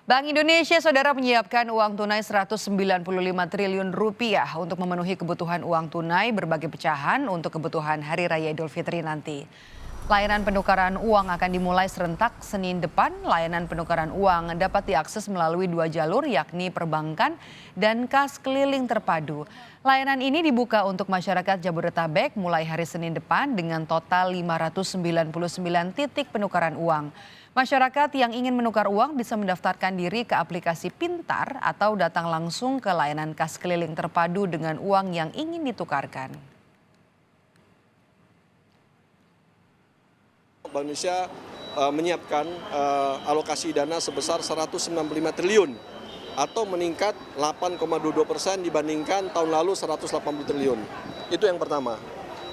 Bank Indonesia, saudara, menyiapkan uang tunai 195 triliun rupiah untuk memenuhi kebutuhan uang tunai berbagai pecahan untuk kebutuhan Hari Raya Idul Fitri nanti. Layanan penukaran uang akan dimulai serentak Senin depan. Layanan penukaran uang dapat diakses melalui dua jalur, yakni perbankan dan kas keliling terpadu. Layanan ini dibuka untuk masyarakat Jabodetabek mulai hari Senin depan dengan total 599 titik penukaran uang. Masyarakat yang ingin menukar uang bisa mendaftarkan diri ke aplikasi Pintar atau datang langsung ke layanan kas keliling terpadu dengan uang yang ingin ditukarkan. Bank Indonesia menyiapkan alokasi dana sebesar 195 triliun atau meningkat 8,22% dibandingkan tahun lalu 180 triliun. Itu yang pertama.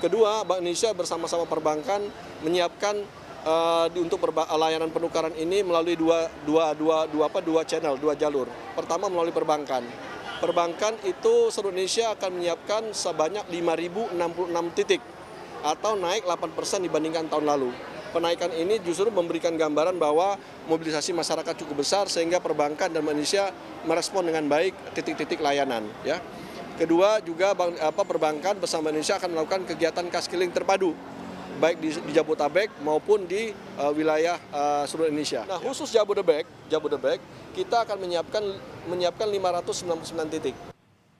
Kedua, Bank Indonesia bersama-sama perbankan menyiapkan untuk layanan penukaran ini melalui dua channel, dua jalur. Pertama melalui perbankan. Perbankan itu seluruh Indonesia akan menyiapkan sebanyak 5.066 titik atau naik 8% dibandingkan tahun lalu. Kenaikan ini justru memberikan gambaran bahwa mobilisasi masyarakat cukup besar sehingga perbankan dan Indonesia merespon dengan baik titik-titik layanan. Ya. Kedua juga perbankan bersama Indonesia akan melakukan kegiatan kas keliling terpadu baik di Jabodetabek maupun di wilayah seluruh Indonesia. Nah khusus Jabodetabek kita akan menyiapkan 599 titik.